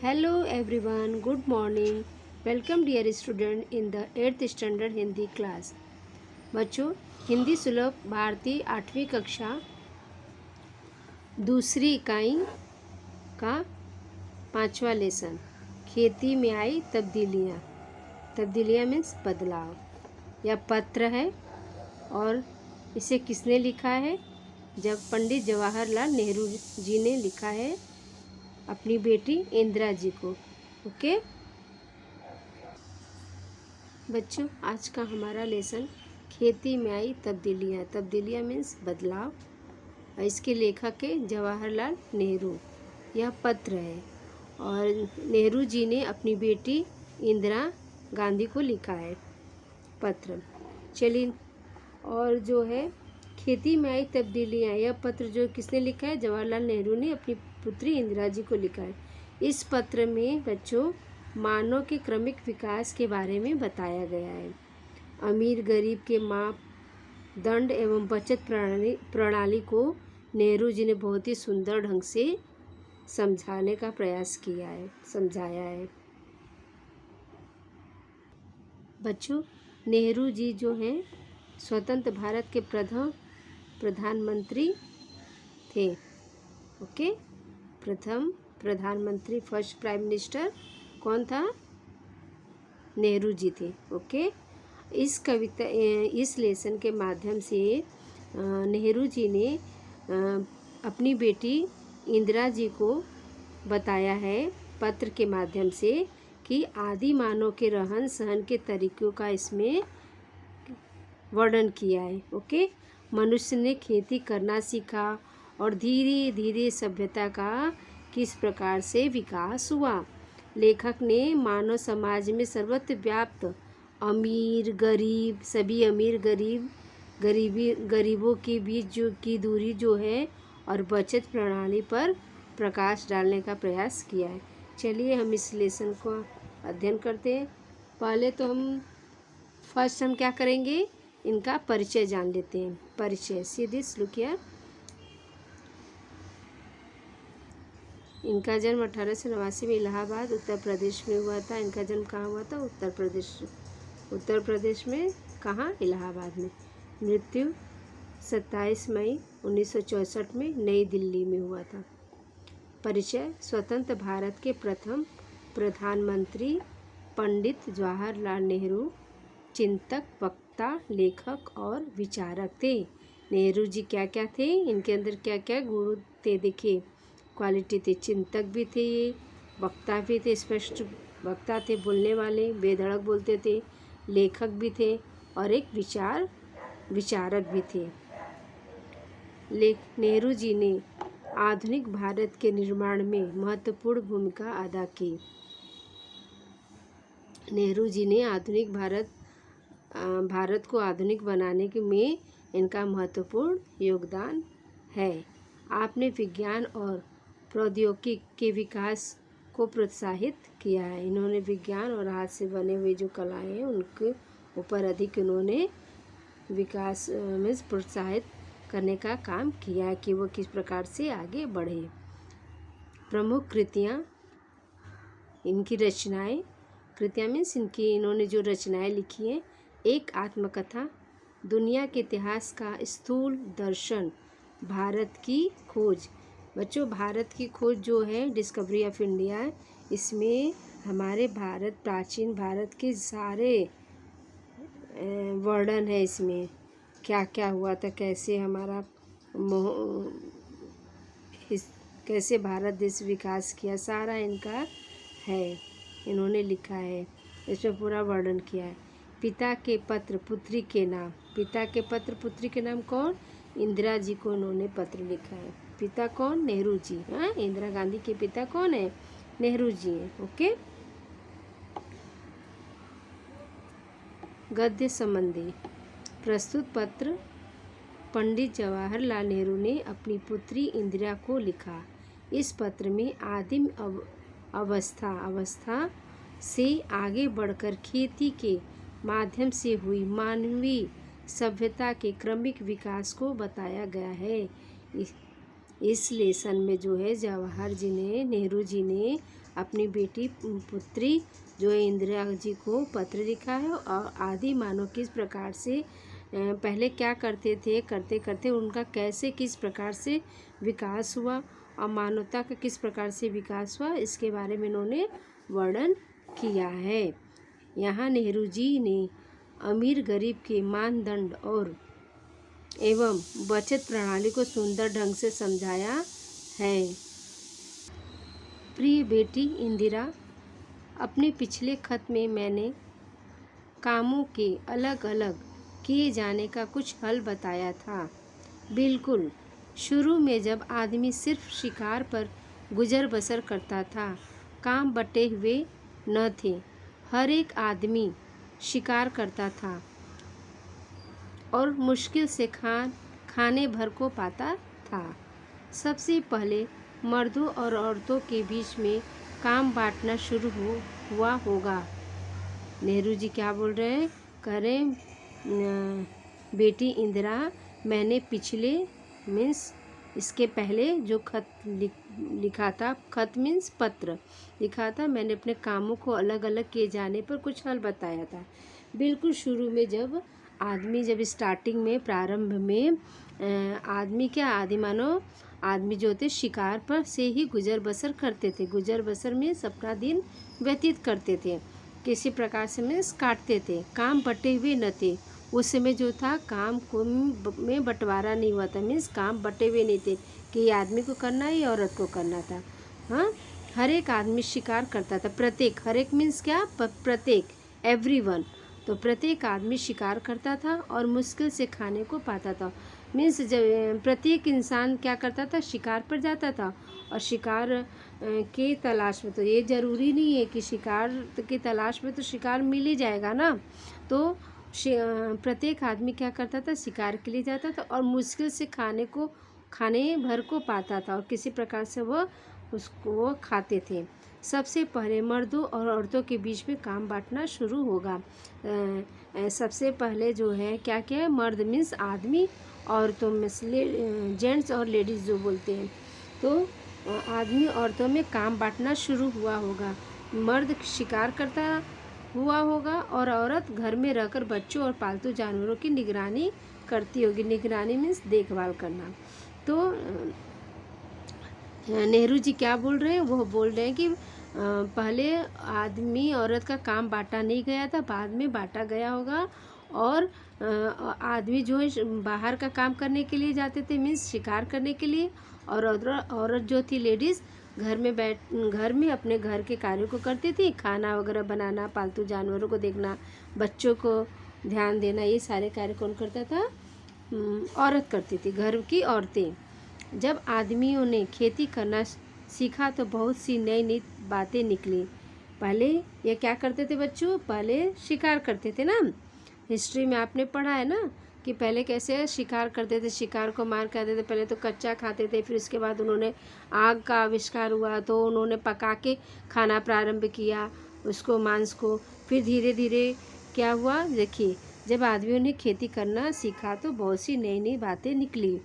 Hello everyone, good morning. Welcome dear student in the 8th standard Hindi class. बच्चों, हिंदी सुलभ भारतीय 8वीं कक्षा दूसरी इकाई का 5वां लेसन खेती में आई तब्दीलियाँ। तब्दीलियाँ मीन्स बदलाव। यह पत्र है और इसे किसने लिखा है? जब पंडित जवाहरलाल नेहरू जी ने लिखा है अपनी बेटी इंदिरा जी को। ओके बच्चों, आज का हमारा लेसन खेती में आई तब्दीलियाँ। तब्दीलियाँ मीन्स बदलाव। इसके लेखक है जवाहरलाल नेहरू। यह पत्र है और नेहरू जी ने अपनी बेटी इंदिरा गांधी को लिखा है पत्र। चलिए, और जो है खेती में आई तब्दीलियाँ, यह पत्र जो किसने लिखा है? जवाहरलाल नेहरू ने अपनी पुत्री इंदिरा जी को लिखा है। इस पत्र में बच्चों मानव के क्रमिक विकास के बारे में बताया गया है। अमीर गरीब के मापदंड एवं बचत प्रणाली को नेहरू जी ने बहुत ही सुंदर ढंग से समझाने का प्रयास किया है, समझाया है। बच्चों, नेहरू जी जो हैं स्वतंत्र भारत के प्रथम प्रधानमंत्री थे। ओके, प्रथम प्रधानमंत्री, फर्स्ट प्राइम मिनिस्टर कौन था? नेहरू जी थे। ओके, इस लेसन के माध्यम से नेहरू जी ने अपनी बेटी इंदिरा जी को बताया है पत्र के माध्यम से कि आदि मानव के रहन सहन के तरीकों का इसमें वर्णन किया है। ओके, मनुष्य ने खेती करना सीखा और धीरे धीरे सभ्यता का किस प्रकार से विकास हुआ। लेखक ने मानव समाज में सर्वत्र व्याप्त अमीर गरीब, सभी अमीर गरीबों के बीच की दूरी जो है और बचत प्रणाली पर प्रकाश डालने का प्रयास किया है। चलिए हम इस लेसन को अध्ययन करते हैं। पहले तो हम क्या करेंगे? इनका परिचय जान लेते हैं। परिचय, सी दिस, लुक हियर। इनका जन्म 1889 में इलाहाबाद उत्तर प्रदेश में हुआ था। इनका जन्म कहाँ हुआ था? उत्तर प्रदेश में। कहाँ? इलाहाबाद में। मृत्यु 27 मई 1964 में नई दिल्ली में हुआ था। परिचय, स्वतंत्र भारत के प्रथम प्रधानमंत्री पंडित जवाहरलाल नेहरू चिंतक, वक्ता, लेखक और विचारक थे। नेहरू जी क्या क्या थे? इनके अंदर क्या क्या गुण थे? देखिए, क्वालिटी थे। चिंतक भी थे, ये वक्ता भी थे, स्पष्ट वक्ता थे, बोलने वाले, बेधड़क बोलते थे। लेखक भी थे और एक विचारक भी थे। नेहरू जी ने आधुनिक भारत के निर्माण में महत्वपूर्ण भूमिका अदा की। नेहरू जी ने आधुनिक भारत को आधुनिक बनाने में इनका महत्वपूर्ण योगदान है। आपने विज्ञान और प्रौद्योगिकी के विकास को प्रोत्साहित किया है। इन्होंने विज्ञान और हाथ से बने हुए जो कलाएं हैं उनके ऊपर अधिक इन्होंने विकास में प्रोत्साहित करने का काम किया है कि वो किस प्रकार से आगे बढ़े। प्रमुख कृतियाँ, इनकी रचनाएं, कृतियाँ मीन्स इन्होंने जो रचनाएं लिखी हैं। एक आत्मकथा, दुनिया के इतिहास का स्थूल दर्शन, भारत की खोज। बच्चों, भारत की खोज जो है डिस्कवरी ऑफ इंडिया, इसमें हमारे प्राचीन भारत के सारे वर्णन है। इसमें क्या क्या हुआ था, कैसे भारत देश विकास किया, सारा इनका है, इन्होंने लिखा है। इसमें पूरा वर्णन किया है। पिता के पत्र पुत्री के नाम। पिता के पत्र पुत्री के नाम कौन? इंदिरा जी को इन्होंने पत्र लिखा है। पिता कौन? नेहरू जी। हाँ, इंदिरा गांधी के पिता कौन है? नेहरू जी हैं। ओके, गद्य संबंधी प्रस्तुत पत्र पंडित जवाहरलाल नेहरू ने अपनी पुत्री इंदिरा को लिखा। इस पत्र में आदिम अवस्था से आगे बढ़कर खेती के माध्यम से हुई मानवीय सभ्यता के क्रमिक विकास को बताया गया है। इस लेसन में जो है नेहरू जी ने अपनी बेटी पुत्री जो है इंदिरा जी को पत्र लिखा है और आदि मानव किस प्रकार से पहले क्या करते थे, करते करते उनका कैसे किस प्रकार से विकास हुआ और मानवता का किस प्रकार से विकास हुआ, इसके बारे में इन्होंने वर्णन किया है। यहाँ नेहरू जी ने अमीर गरीब के मानदंड और एवं बचत प्रणाली को सुंदर ढंग से समझाया है। प्रिय बेटी इंदिरा, अपने पिछले खत में मैंने कामों के अलग अलग किए जाने का कुछ हल बताया था। बिल्कुल शुरू में जब आदमी सिर्फ शिकार पर गुजर बसर करता था, काम बटे हुए न थे, हर एक आदमी शिकार करता था और मुश्किल से खाने भर को पाता था। सबसे पहले मर्दों और औरतों के बीच में काम बांटना शुरू हुआ होगा। नेहरू जी क्या बोल रहे हैं, कह रहे बेटी इंदिरा, मैंने पिछले मीन्स इसके पहले जो खत लिखा था, खत मीन्स पत्र लिखा था, मैंने अपने कामों को अलग अलग किए जाने पर कुछ हल बताया था। बिल्कुल शुरू में जब आदमी जब स्टार्टिंग में प्रारंभ में आदमी क्या आदि मानव आदमी जो थे शिकार पर से ही गुजर बसर करते थे। गुजर बसर में अपना दिन व्यतीत करते थे, किसी प्रकार से मीन्स काटते थे, काम बटे हुए न थे। उस समय जो था काम को में बंटवारा नहीं हुआ था, मीन्स काम बटे हुए नहीं थे कि ये आदमी को करना है, ये औरत को करना था। हाँ, हर एक आदमी शिकार करता था, प्रत्येक, हर एक मीन्स क्या, प्रत्येक, एवरीवन। तो प्रत्येक आदमी शिकार करता था और मुश्किल से खाने को पाता था। मीन्स जब प्रत्येक इंसान क्या करता था, शिकार पर जाता था और शिकार के तलाश में, तो ये ज़रूरी नहीं है कि शिकार की तलाश में तो शिकार मिल ही जाएगा ना। तो प्रत्येक आदमी क्या करता था, शिकार के लिए जाता था और मुश्किल से खाने भर को पाता था और किसी प्रकार से वो खाते थे। सबसे पहले मर्दों और औरतों के बीच में काम बांटना शुरू होगा। सबसे पहले जो है क्या क्या है, मर्द मीन्स आदमी, औरतों में जेंट्स और लेडीज़ जो बोलते हैं, तो आदमी औरतों में काम बांटना शुरू हुआ होगा। मर्द शिकार करता हुआ होगा और औरत घर में रहकर बच्चों और पालतू जानवरों की निगरानी करती होगी। निगरानी मीन्स देखभाल करना। तो नेहरू जी क्या बोल रहे हैं, वो बोल रहे हैं कि पहले आदमी औरत का काम बांटा नहीं गया था, बाद में बांटा गया होगा। और आदमी जो है बाहर का काम करने के लिए जाते थे, मीन्स शिकार करने के लिए, और औरत जो थी लेडीज़ घर में अपने घर के कार्यों को करती थी, खाना वगैरह बनाना, पालतू जानवरों को देखना, बच्चों को ध्यान देना, ये सारे कार्य कौन करता था, औरत करती थी, घर की औरतें। जब आदमियों ने खेती करना सीखा तो बहुत सी नई नई बातें निकली। पहले ये क्या करते थे बच्चों, पहले शिकार करते थे ना। हिस्ट्री में आपने पढ़ा है ना कि पहले कैसे शिकार करते थे, शिकार को मार खाते थे। पहले तो कच्चा खाते थे, फिर उसके बाद उन्होंने आग का आविष्कार हुआ तो उन्होंने पका के खाना प्रारंभ किया उसको, मांस को। फिर धीरे धीरे क्या हुआ, देखिए, जब आदमियों ने खेती करना सीखा तो बहुत सी नई नई बातें निकली।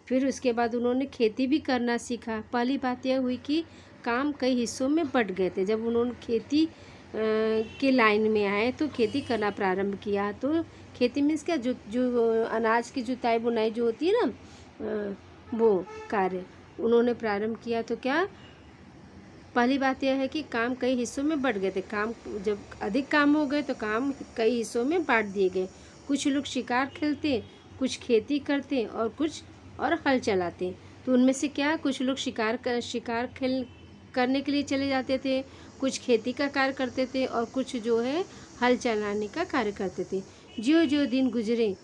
फिर उसके बाद उन्होंने खेती भी करना सीखा। पहली बात यह हुई कि काम कई हिस्सों में बट गए थे। जब उन्होंने खेती के लाइन में आए तो खेती करना प्रारंभ किया। तो खेती मीन्स क्या, जो अनाज की जुताई बुनाई जो होती है ना, वो कार्य उन्होंने प्रारंभ किया। तो क्या, पहली बात यह है कि काम कई हिस्सों में बट गए थे। काम जब अधिक काम हो गए तो काम कई हिस्सों में बांट दिए गए। कुछ लोग शिकार खेलते, कुछ खेती करते और कुछ और हल चलाते। तो उनमें से क्या, कुछ लोग शिकार करने के लिए चले जाते थे, कुछ खेती का कार्य करते थे और कुछ जो है हल चलाने का कार्य करते थे। ज्यों ज्यों दिन गुजरे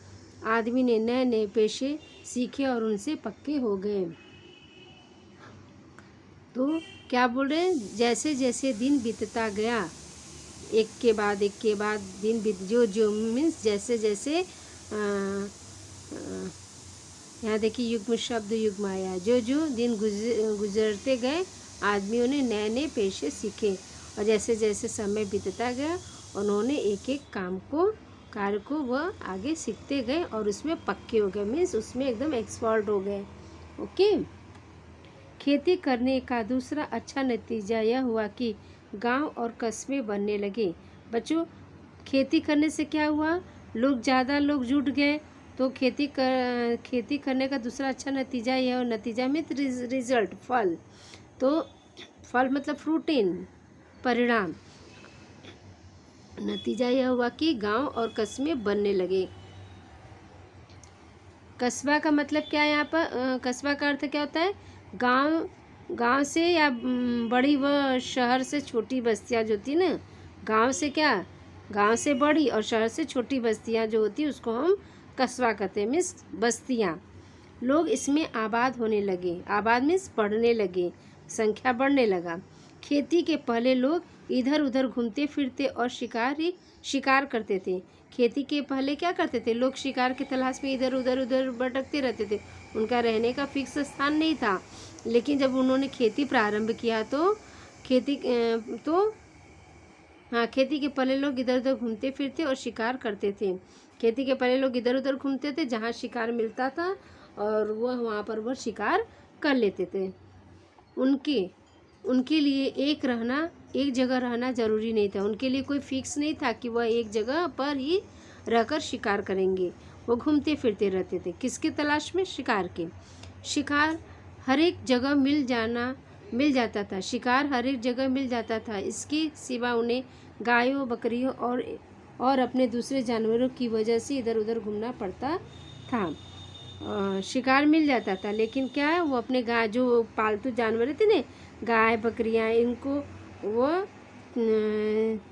आदमी ने नए नए पेशे सीखे और उनसे पक्के हो गए। तो क्या बोल रहे हैं, जैसे जैसे दिन बीतता गया, एक के बाद दिन बीत, जो मीन्स जैसे जैसे यहाँ देखिए युग्म शब्द युग्म आया। जो जो दिन गुजरते गए आदमियों ने नए नए पेशे सीखे और जैसे जैसे समय बीतता गया उन्होंने एक एक कार्य को वह आगे सीखते गए और उसमें पक्के हो गए, मीन्स उसमें एकदम एक्सपर्ट हो गए। ओके, खेती करने का दूसरा अच्छा नतीजा यह हुआ कि गांव और कस्बे बनने लगे। बच्चों, खेती करने से क्या हुआ, ज़्यादा लोग जुट गए, तो खेती करने का दूसरा अच्छा नतीजा यह, नतीजा में रिजल्ट, फल, तो फल मतलब फ्रूटिन, परिणाम, नतीजा यह हुआ कि गांव और कस्बे बनने लगे। कस्बा का मतलब क्या है यहाँ पर, कस्बा का अर्थ क्या होता है, गांव से या बड़ी व शहर से छोटी बस्तियाँ जो होती ना, गांव से बड़ी और शहर से छोटी बस्तियाँ जो होती उसको हम कस्बा कहते हैं, मीन्स बस्तियाँ। लोग इसमें आबाद होने लगे, आबाद मीन्स बढ़ने लगे, संख्या बढ़ने लगा। खेती के पहले लोग इधर उधर घूमते फिरते और शिकार करते थे। खेती के पहले क्या करते थे लोग, शिकार की तलाश में इधर उधर भटकते रहते थे, उनका रहने का फिक्स स्थान नहीं था। लेकिन जब उन्होंने खेती प्रारंभ किया तो खेती के पहले लोग इधर उधर घूमते फिरते और शिकार करते थे। खेती के पहले लोग इधर उधर घूमते थे, जहाँ शिकार मिलता था और वहाँ पर वह शिकार कर लेते थे। उनके लिए एक जगह रहना ज़रूरी नहीं था। उनके लिए कोई फिक्स नहीं था कि वह एक जगह पर ही रहकर शिकार करेंगे। वो घूमते फिरते रहते थे, किसकी तलाश में, शिकार के। शिकार हर एक जगह मिल जाता था, शिकार हर एक जगह मिल जाता था। इसके सिवा उन्हें गायों, बकरियों और अपने दूसरे जानवरों की वजह से इधर उधर घूमना पड़ता था। शिकार मिल जाता था, लेकिन क्या है, वो अपने गाय, जो पालतू जानवर थे ना, गाय बकरियां, इनको वो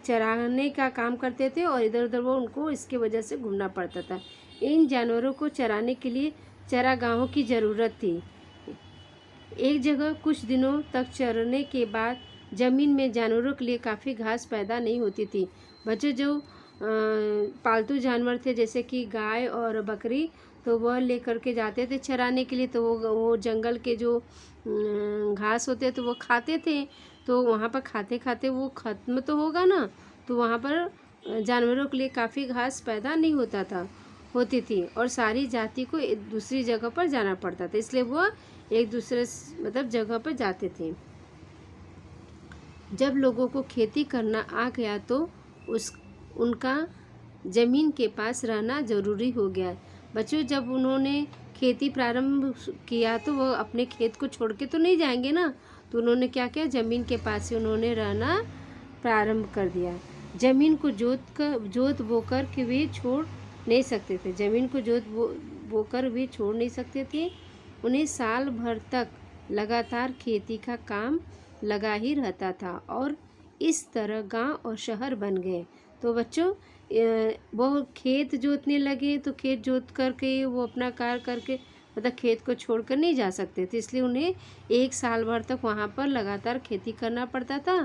चराने का काम करते थे और इधर उधर वो उनको इसके वजह से घूमना पड़ता था। इन जानवरों को चराने के लिए चारागाहों की ज़रूरत थी। एक जगह कुछ दिनों तक चरने के बाद ज़मीन में जानवरों के लिए काफ़ी घास पैदा नहीं होती थी। बच्चों, जो पालतू जानवर थे जैसे कि गाय और बकरी, तो वह लेकर के जाते थे चराने के लिए, तो वो जंगल के जो घास होते तो वो खाते थे। तो वहाँ पर खाते खाते वो ख़त्म तो होगा ना, तो वहाँ पर जानवरों के लिए काफ़ी घास पैदा नहीं होती थी और सारी जाति को एक दूसरी जगह पर जाना पड़ता था, इसलिए वो एक दूसरे मतलब जगह पर जाते थे। जब लोगों को खेती करना आ गया तो उनका ज़मीन के पास रहना ज़रूरी हो गया। बच्चों, जब उन्होंने खेती प्रारंभ किया तो वो अपने खेत को छोड़ के तो नहीं जाएंगे ना, तो उन्होंने क्या किया, ज़मीन के पास ही उन्होंने रहना प्रारंभ कर दिया। ज़मीन को जोत बोकर के वे छोड़ नहीं सकते थे, ज़मीन को जोत बोकर वे छोड़ नहीं सकते थे। उन्हें साल भर तक लगातार खेती का काम लगा ही रहता था और इस तरह गांव और शहर बन गए। तो बच्चों, वो खेत जोतने लगे, तो खेत जोत करके वो अपना कार्य करके मतलब खेत को छोड़कर नहीं जा सकते थे, इसलिए उन्हें एक साल भर तक वहाँ पर लगातार खेती करना पड़ता था।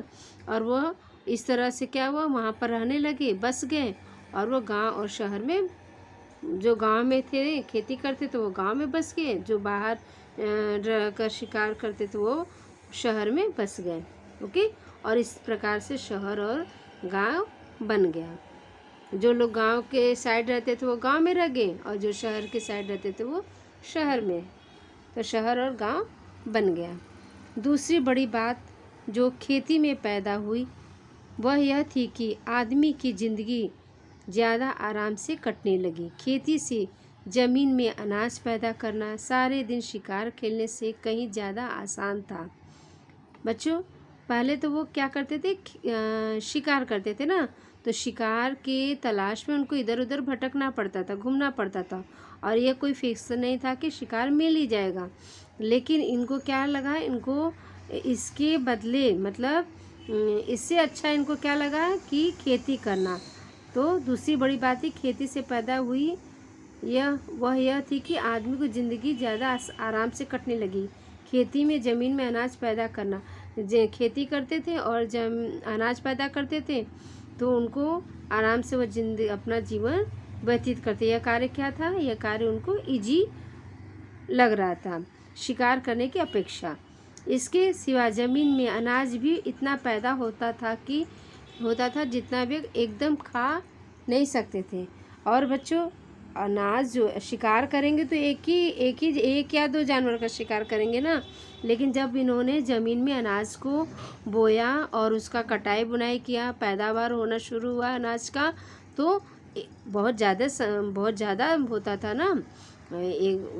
और वह इस तरह से क्या हुआ, वहाँ पर रहने लगे, बस गए, और वो गांव और शहर में, जो गांव में थे खेती करते तो वो गांव में बस गए, जो बाहर रहकर शिकार करते तो वो शहर में बस गए। ओके, और इस प्रकार से शहर और गांव बन गया। जो लोग गांव के साइड रहते थे वो गांव में रह गए, और जो शहर के साइड रहते थे वो शहर में, तो शहर और गांव बन गया। दूसरी बड़ी बात जो खेती में पैदा हुई वह यह थी कि आदमी की ज़िंदगी ज़्यादा आराम से कटने लगी। खेती से ज़मीन में अनाज पैदा करना सारे दिन शिकार खेलने से कहीं ज़्यादा आसान था। बच्चों, पहले तो वो क्या करते थे, शिकार करते थे ना, तो शिकार के तलाश में उनको इधर उधर भटकना पड़ता था, घूमना पड़ता था, और ये कोई फिक्स नहीं था कि शिकार मिल ही जाएगा। लेकिन इनको क्या लगा, इनको इसके बदले मतलब इससे अच्छा इनको क्या लगा कि खेती करना। तो दूसरी बड़ी बात ही खेती से पैदा हुई यह थी कि आदमी को ज़िंदगी ज़्यादा आराम से कटने लगी। खेती में ज़मीन में अनाज पैदा करना, खेती करते थे और जब अनाज पैदा करते थे तो उनको आराम से वो अपना जीवन व्यतीत करते। यह कार्य क्या था, यह कार्य उनको इजी लग रहा था शिकार करने की अपेक्षा। इसके सिवा ज़मीन में अनाज भी इतना पैदा होता था जितना वे एकदम खा नहीं सकते थे। और बच्चों, अनाज जो शिकार करेंगे तो एक या दो जानवर का शिकार करेंगे ना, लेकिन जब इन्होंने ज़मीन में अनाज को बोया और उसका कटाई बुनाई किया, पैदावार होना शुरू हुआ अनाज का, तो बहुत ज़्यादा होता था ना।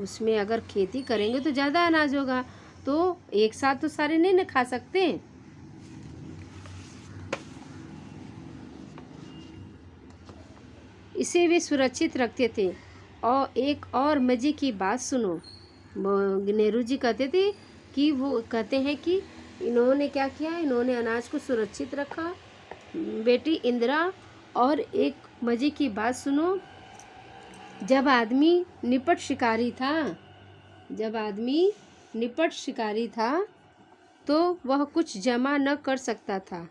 उसमें अगर खेती करेंगे तो ज़्यादा अनाज होगा, तो एक साथ तो सारे नहीं ना खा सकते। इसे वे सुरक्षित रखते थे। और एक और मज़े की बात सुनो, नेहरू जी कहते थे कि वो कहते हैं कि इन्होंने क्या किया, इन्होंने अनाज को सुरक्षित रखा, बेटी इंदिरा। और एक मज़े की बात सुनो, जब आदमी निपट शिकारी था तो वह कुछ जमा न कर सकता था,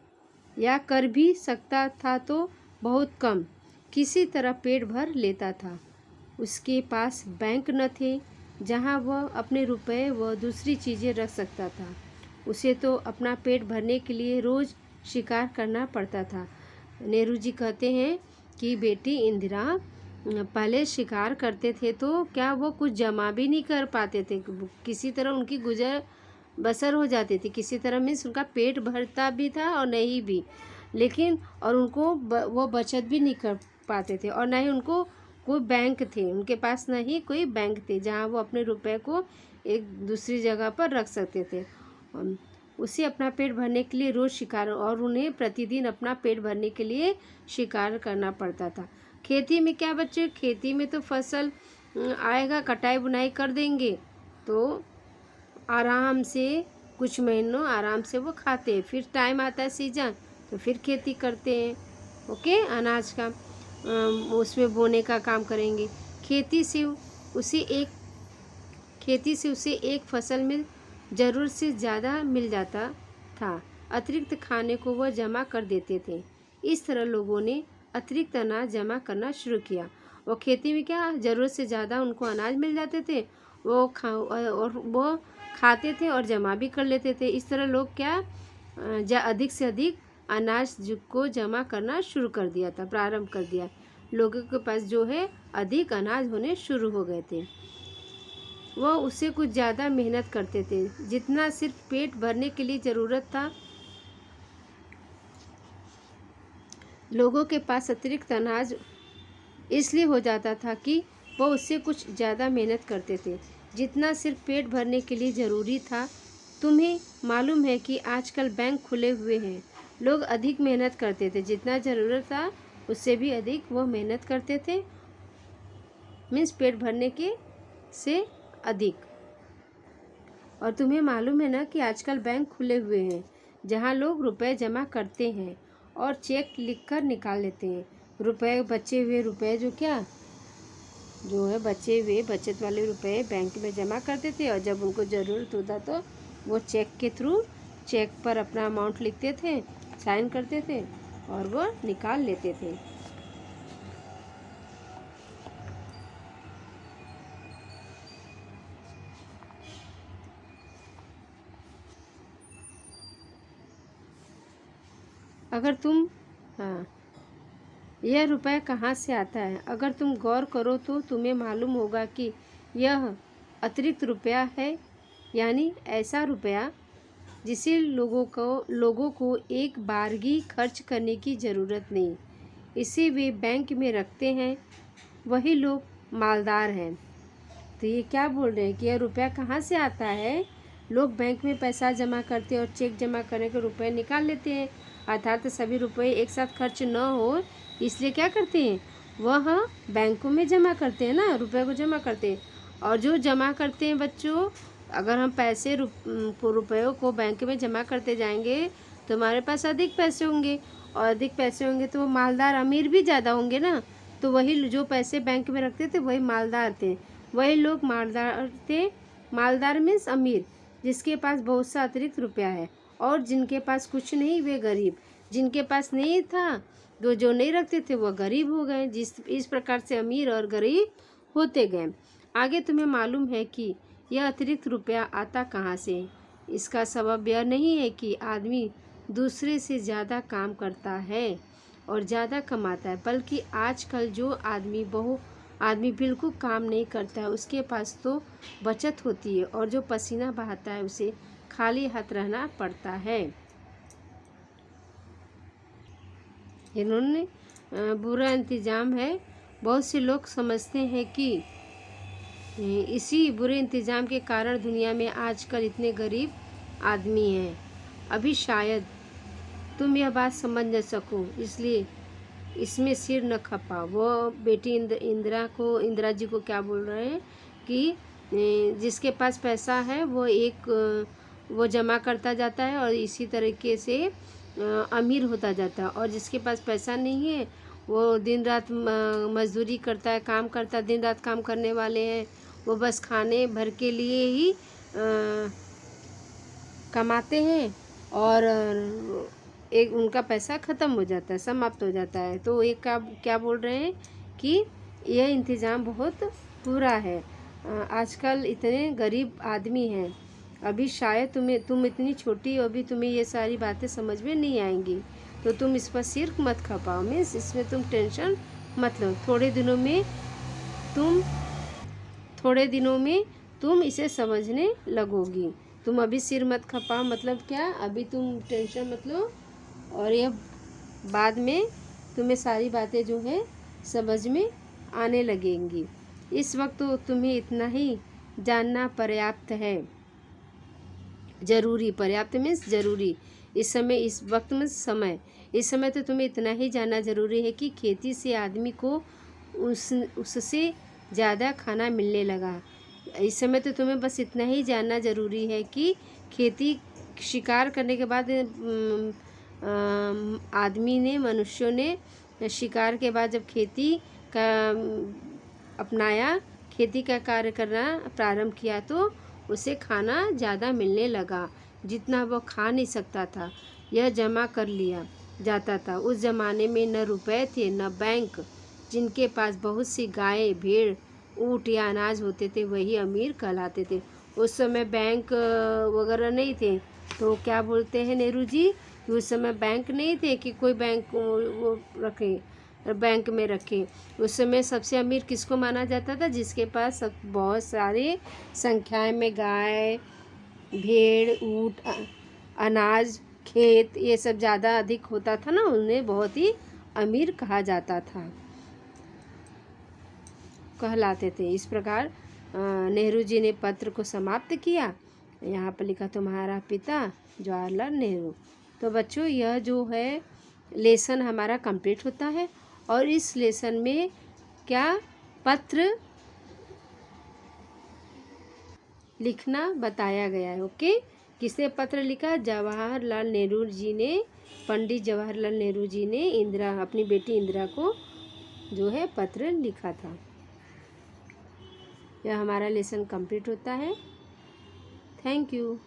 या कर भी सकता था तो बहुत कम, किसी तरह पेट भर लेता था। उसके पास बैंक न थे जहां वह अपने रुपए व दूसरी चीज़ें रख सकता था। उसे तो अपना पेट भरने के लिए रोज़ शिकार करना पड़ता था। नेहरू जी कहते हैं कि बेटी इंदिरा पहले शिकार करते थे तो क्या वो कुछ जमा भी नहीं कर पाते थे, किसी तरह उनकी गुजर बसर हो जाती थी, किसी तरह मीन्स उनका पेट भरता भी था और नहीं भी, लेकिन और उनको वो बचत भी नहीं कर पाते थे, और ना ही उनको कोई बैंक थे, उनके पास ना ही कोई बैंक थे जहाँ वो अपने रुपए को एक दूसरी जगह पर रख सकते थे। उसे अपना पेट भरने के लिए रोज़ शिकार, और उन्हें प्रतिदिन अपना पेट भरने के लिए शिकार करना पड़ता था। खेती में क्या बच्चे, खेती में तो फसल आएगा, कटाई बुनाई कर देंगे तो आराम से कुछ महीनों आराम से वो खाते हैं, फिर टाइम आता है सीजन तो फिर खेती करते हैं। ओके, अनाज का उसमें बोने का काम करेंगे। खेती से उसे एक फसल में ज़रूरत से ज़्यादा मिल जाता था, अतिरिक्त खाने को वह जमा कर देते थे। इस तरह लोगों ने अतिरिक्त अनाज जमा करना शुरू किया। वो खेती में क्या ज़रूरत से ज़्यादा उनको अनाज मिल जाते थे, वो खाते थे और जमा भी कर लेते थे। इस तरह लोग क्या अधिक से अधिक अनाज को जमा करना शुरू कर दिया था, प्रारंभ कर दिया। लोगों के पास जो है अधिक अनाज होने शुरू हो गए थे। वह उससे कुछ ज़्यादा मेहनत करते थे जितना सिर्फ पेट भरने के लिए ज़रूरत था। लोगों के पास अतिरिक्त अनाज इसलिए हो जाता था कि वह उससे कुछ ज़्यादा मेहनत करते थे जितना सिर्फ पेट भरने के लिए ज़रूरी था। तुम्हें मालूम है कि आजकल बैंक खुले हुए हैं। लोग अधिक मेहनत करते थे, जितना ज़रूरत था उससे भी अधिक वह मेहनत करते थे, मीन्स पेट भरने के से अधिक। और तुम्हें मालूम है ना कि आजकल बैंक खुले हुए हैं जहाँ लोग रुपए जमा करते हैं और चेक लिखकर निकाल लेते हैं। रुपए, बचे हुए रुपए जो है बचे हुए बचत वाले रुपए बैंक में जमा करते थे, और जब उनको ज़रूरत होता तो वो चेक के थ्रू चेक पर अपना अमाउंट लिखते थे, साइन करते थे और वो निकाल लेते थे। अगर तुम हाँ, यह रुपया कहाँ से आता है? अगर तुम गौर करो तो तुम्हें मालूम होगा कि यह अतिरिक्त रुपया है, यानी ऐसा रुपया जिसे लोगों को एक बारगी खर्च करने की ज़रूरत नहीं। इसे वे बैंक में रखते हैं, वही लोग मालदार हैं। तो ये क्या बोल रहे हैं कि यह रुपया कहाँ से आता है? लोग बैंक में पैसा जमा करते हैं और चेक जमा करने के रुपए निकाल लेते हैं, अर्थात सभी रुपए एक साथ खर्च न हो इसलिए क्या करते हैं, वह बैंकों में जमा करते हैं ना, रुपए को जमा करते हैं। और जो जमा करते हैं बच्चों, अगर हम रुपयों को बैंक में जमा करते जाएंगे तो हमारे पास अधिक पैसे होंगे, और अधिक पैसे होंगे तो मालदार अमीर भी ज़्यादा होंगे ना। तो वही जो पैसे बैंक में रखते थे वही मालदार थे, वही लोग मालदार थे। मालदार मीन्स अमीर, जिसके पास बहुत सा अतिरिक्त रुपया है, और जिनके पास कुछ नहीं वे गरीब। जिनके पास नहीं था, जो नहीं रखते थे वह गरीब हो गए। इस प्रकार से अमीर और गरीब होते गए। आगे तुम्हें मालूम है कि यह अतिरिक्त रुपया आता कहाँ से? इसका सबब यह नहीं है कि आदमी दूसरे से ज़्यादा काम करता है और ज़्यादा कमाता है, बल्कि आजकल जो आदमी आदमी बिल्कुल काम नहीं करता है, उसके पास तो बचत होती है, और जो पसीना बहाता है उसे खाली हाथ रहना पड़ता है। इन्होंने बुरा इंतज़ाम है। बहुत से लोग समझते हैं कि इसी बुरे इंतज़ाम के कारण दुनिया में आजकल इतने गरीब आदमी हैं। अभी शायद तुम यह बात समझ न सको, इसलिए इसमें सिर न खपा। वो बेटी इंदिरा जी को क्या बोल रहे हैं कि जिसके पास पैसा है वो जमा करता जाता है और इसी तरीके से अमीर होता जाता है, और जिसके पास पैसा नहीं है वो दिन रात मजदूरी करता है, काम करता है। दिन रात काम करने वाले हैं, वो बस खाने भर के लिए ही कमाते हैं, और एक उनका पैसा ख़त्म हो जाता है, समाप्त हो जाता है। तो ये क्या बोल रहे हैं कि यह इंतज़ाम बहुत बुरा है। आजकल इतने गरीब आदमी हैं। अभी शायद तुम इतनी छोटी हो, अभी तुम्हें ये सारी बातें समझ में नहीं आएंगी, तो तुम इस पर सिर मत खपाओ। मीन्स इसमें तुम टेंशन मत लो। थोड़े दिनों में तुम इसे समझने लगोगी। तुम अभी सिर मत खपाओ, मतलब क्या, अभी तुम टेंशन मत लो, और यह बाद में तुम्हें सारी बातें जो है समझ में आने लगेंगी। इस वक्त तो तुम्हें इतना ही जानना पर्याप्त है। ज़रूरी, पर्याप्त मीन्स ज़रूरी। इस समय तो तुम्हें इतना ही जानना ज़रूरी है कि खेती से आदमी को उससे ज़्यादा खाना मिलने लगा। इस समय तो तुम्हें बस इतना ही जानना ज़रूरी है कि खेती, शिकार करने के बाद मनुष्यों ने शिकार के बाद जब खेती का अपनाया, खेती का कार्य करना प्रारंभ किया, तो उसे खाना ज़्यादा मिलने लगा, जितना वो खा नहीं सकता था। यह जमा कर लिया जाता था। उस ज़माने में न रुपए थे न बैंक। जिनके पास बहुत सी गायें, भेड़, ऊँट या अनाज होते थे वही अमीर कहलाते थे। उस समय बैंक वगैरह नहीं थे, तो क्या बोलते हैं नेहरू जी कि उस समय बैंक नहीं थे कि कोई बैंक वो बैंक में रखे। उस समय सबसे अमीर किसको माना जाता था? जिसके पास बहुत सारे संख्याएं में गाय, भेड़, ऊँट, अनाज, खेत, ये सब ज़्यादा अधिक होता था ना, उन्हें बहुत ही अमीर कहा जाता था, कहलाते थे। इस प्रकार नेहरू जी ने पत्र को समाप्त किया। यहाँ पर लिखा तुम्हारा पिता जवाहरलाल नेहरू। तो बच्चों, यह जो है लेसन हमारा कंप्लीट होता है, और इस लेसन में क्या पत्र लिखना बताया गया है। ओके, किसने पत्र लिखा? जवाहरलाल नेहरू जी ने, पंडित जवाहरलाल नेहरू जी ने अपनी बेटी इंदिरा को जो है पत्र लिखा था। यह हमारा लेसन कंप्लीट होता है। Thank you.